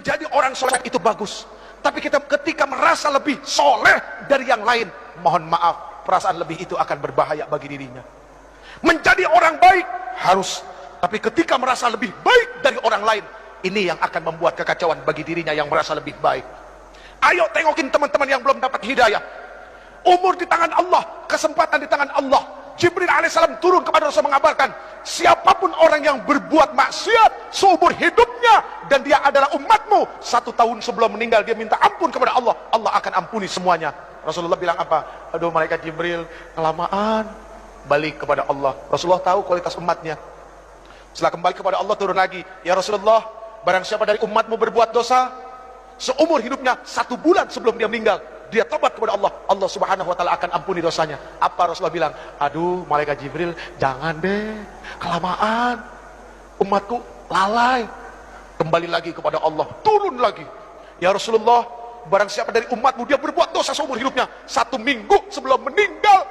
Menjadi orang soleh itu bagus, tapi kita ketika merasa lebih soleh dari yang lain, mohon maaf, perasaan lebih itu akan berbahaya bagi dirinya. Menjadi orang baik harus, tapi ketika merasa lebih baik dari orang lain, ini yang akan membuat kekacauan bagi dirinya yang merasa lebih baik. Ayo tengokin teman-teman yang belum dapat hidayah. Umur di tangan Allah, kesempatan di tangan Allah. Jibril alaihissalam turun kepada Rasul mengabarkan, siapapun orang yang berbuat maksiat seumur hidupnya dan dia adalah umatmu, 1 tahun sebelum meninggal dia minta ampun kepada Allah, Allah akan ampuni semuanya. Rasulullah bilang apa? Aduh malaikat Jibril, kelamaan. Balik kepada Allah. Rasulullah tahu kualitas umatnya. Setelah kembali kepada Allah turun lagi, ya Rasulullah, barang siapa dari umatmu berbuat dosa seumur hidupnya, 1 bulan sebelum dia meninggal, dia tobat kepada Allah, Allah subhanahu wa ta'ala akan ampuni dosanya. Apa Rasulullah bilang? Aduh malaikat Jibril, jangan deh, kelamaan, umatku lalai. Kembali lagi kepada Allah, turun lagi, ya Rasulullah, barang siapa dari umatmu dia berbuat dosa seumur hidupnya, 1 minggu sebelum meninggal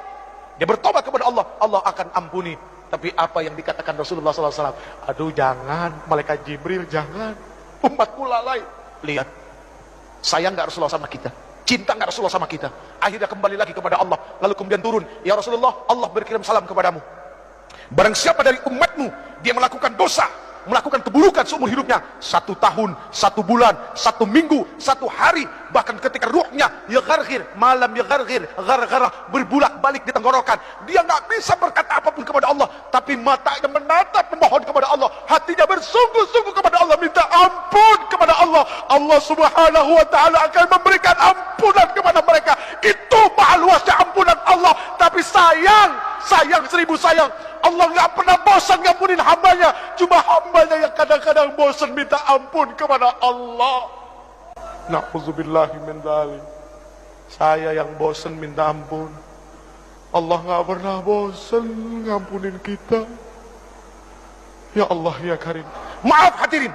dia bertobat kepada Allah, Allah akan ampuni. Tapi apa yang dikatakan Rasulullah SAW? Aduh jangan, malaikat Jibril jangan, umatku lalai. Lihat, sayang gak Rasulullah sama kita? Cinta gak Rasulullah sama kita? Akhirnya kembali lagi kepada Allah, lalu kemudian turun, ya Rasulullah, Allah berkirim salam kepadamu. Barang siapa dari umatmu dia melakukan dosa, melakukan keburukan seumur hidupnya, 1 tahun, 1 bulan, 1 minggu, 1 hari, bahkan ketika ruhnya ya gargir, malam ya gargir, gargarah, berbulak balik di tenggorokan, dia nggak bisa berkata apapun kepada Allah, tapi matanya menatap memohon kepada Allah, hatinya bersungguh-sungguh kepada Allah, minta ampun kepada Allah, Allah subhanahu wa ta'ala akan memberikan ampunan kepada mereka. Itu maha luasnya ampunan Allah. Tapi sayang 1000 sayang, Allah nggak pernah bosan ngampunin hambanya. Cuma hambanya yang kadang-kadang bosan minta ampun kepada Allah. Na'udzubillahi min dzalik. Saya yang bosan minta ampun, Allah nggak pernah bosan ngampunin kita. Ya Allah ya Karim. Maaf hadirin,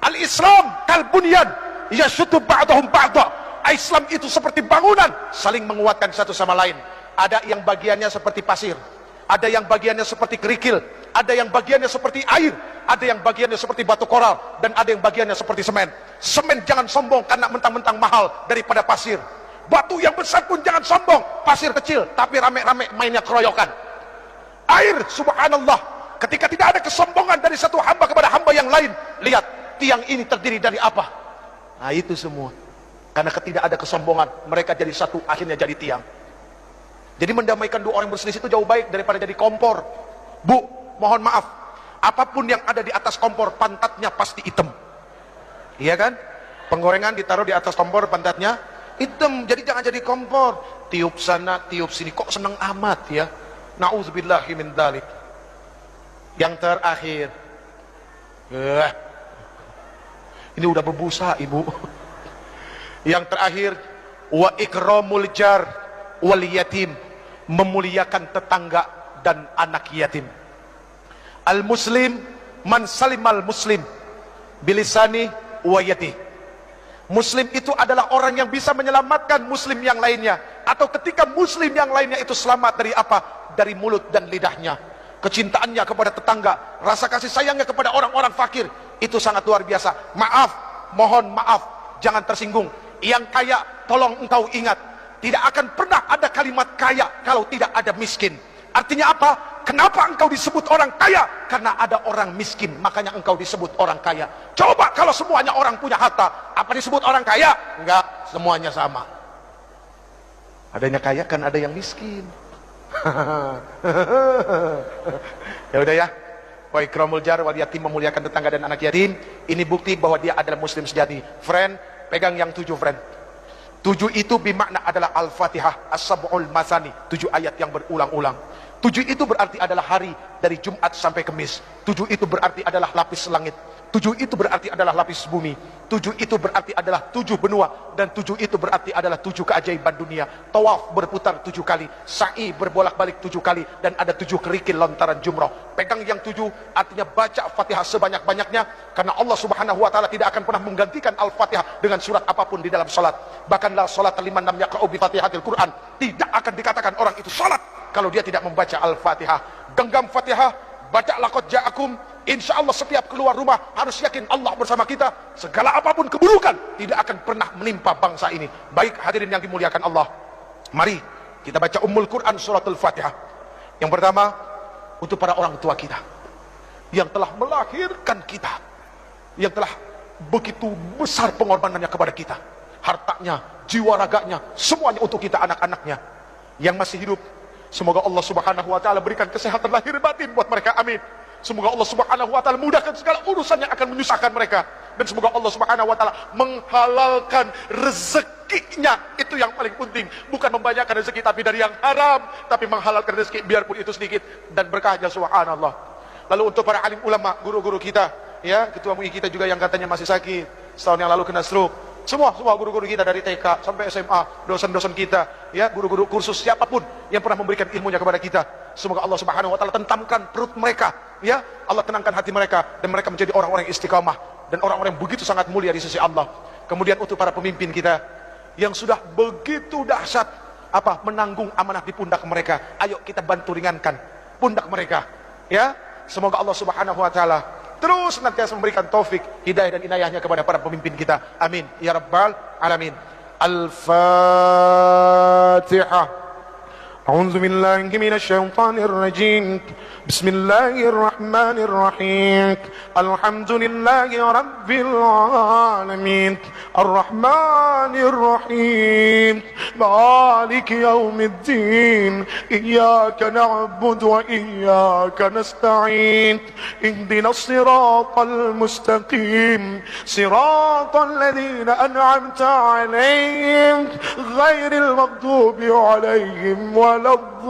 al-Islam kal bunyan yashuddu ba'dahum ba'da. Islam itu seperti bangunan, saling menguatkan satu sama lain. Ada yang bagiannya seperti pasir, ada yang bagiannya seperti kerikil, ada yang bagiannya seperti air, ada yang bagiannya seperti batu koral, dan ada yang bagiannya seperti semen. Semen jangan sombong karena mentang-mentang mahal daripada pasir. Batu yang besar pun jangan sombong, pasir kecil tapi rame-rame mainnya keroyokan. Air, subhanallah, ketika tidak ada kesombongan dari satu hamba kepada hamba yang lain. Lihat, tiang ini terdiri dari apa? Nah itu semua karena tidak ada kesombongan, mereka jadi satu, akhirnya jadi tiang. Jadi mendamaikan 2 orang berselisih itu jauh baik daripada jadi kompor. Bu, mohon maaf, apapun yang ada di atas kompor, pantatnya pasti hitam. Iya kan? Penggorengan ditaruh di atas kompor, pantatnya hitam. Jadi jangan jadi kompor, tiup sana, tiup sini. Kok seneng amat ya? Na'udzubillahi min dzalik. Yang terakhir, ini udah berbusa ibu. Yang terakhir, wa ikramul jar wal yatim, memuliakan tetangga dan anak yatim. Al muslim man salimal muslim bilisani wa yadi. Muslim itu adalah orang yang bisa menyelamatkan muslim yang lainnya, atau ketika muslim yang lainnya itu selamat dari apa? Dari mulut dan lidahnya. Kecintaannya kepada tetangga, rasa kasih sayangnya kepada orang-orang fakir, itu sangat luar biasa. Maaf, mohon maaf, jangan tersinggung. Yang kaya, tolong engkau ingat, tidak akan pernah ada kalimat kaya kalau tidak ada miskin. Artinya apa? Kenapa engkau disebut orang kaya? Karena ada orang miskin, makanya engkau disebut orang kaya. Coba kalau semuanya orang punya harta, apa disebut orang kaya? Enggak, semuanya sama. Adanya kaya kan ada yang miskin. Ya udah ya. Wa ikramul jar wal yatim, memuliakan tetangga dan anak yatim. Ini bukti bahwa dia adalah muslim sejati. Friend, pegang yang 7 friend. 7 itu bermakna adalah Al-Fatihah, As-Sab'ul Masani, 7 ayat yang berulang-ulang. 7 itu berarti adalah hari dari Jumat sampai Kamis. 7 itu berarti adalah lapis langit. 7 itu berarti adalah lapis bumi. 7 itu berarti adalah 7 benua. Dan 7 itu berarti adalah 7 keajaiban dunia. Tawaf berputar 7 kali, sa'i berbolak-balik 7 kali, dan ada 7 kerikil lontaran jumrah. Pegang yang 7, artinya baca Fatihah sebanyak-banyaknya, karena Allah subhanahu wa ta'ala tidak akan pernah menggantikan Al-Fatihah dengan surat apapun di dalam salat. Bahkan la salat liman lam yaqra'u bi Fatihatil Quran, tidak akan dikatakan orang itu salat kalau dia tidak membaca Al-Fatihah. Genggam Fatihah, baca laqad ja'akum Insya Allah setiap keluar rumah harus yakin Allah bersama kita. Segala apapun keburukan tidak akan pernah menimpa bangsa ini. Baik hadirin yang dimuliakan Allah, mari kita baca Ummul Quran suratul Fatihah. Yang pertama untuk para orang tua kita yang telah melahirkan kita, yang telah begitu besar pengorbanannya kepada kita, hartanya, jiwa raganya, semuanya untuk kita anak-anaknya yang masih hidup. Semoga Allah Subhanahu wa taala berikan kesehatan lahir batin buat mereka, amin. Semoga Allah Subhanahu wa taala mudahkan segala urusan yang akan menyusahkan mereka, dan semoga Allah Subhanahu wa taala menghalalkan rezekinya. Itu yang paling penting, bukan membanyakkan rezeki tapi dari yang haram, tapi menghalalkan rezeki biarpun itu sedikit dan berkahnya, subhanallah. Lalu untuk para alim ulama, guru-guru kita, ya, ketua MUI kita juga yang katanya masih sakit, setahun yang lalu kena stroke. Semua guru-guru kita dari TK sampai SMA, dosen-dosen kita, ya, guru-guru kursus, siapapun yang pernah memberikan ilmunya kepada kita, semoga Allah Subhanahu wa taala tentamkan perut mereka, ya, Allah tenangkan hati mereka, dan mereka menjadi orang-orang yang istiqamah dan orang-orang yang begitu sangat mulia di sisi Allah. Kemudian untuk para pemimpin kita yang sudah begitu dahsyat menanggung amanah di pundak mereka, ayo kita bantu ringankan pundak mereka, ya. Semoga Allah Subhanahu wa taala terus senantiasa memberikan taufik, hidayah dan inayahnya kepada para pemimpin kita, amin ya rabbal alamin. Al-Fatihah. أعوذ بالله من الشيطان الرجيم بسم الله الرحمن الرحيم الحمد لله رب العالمين الرحمن الرحيم مالك يوم الدين إياك نعبد وإياك نستعين اهدنا الصراط المستقيم صراط الذين أنعمت عليهم غير المغضوب عليهم ولا الضالين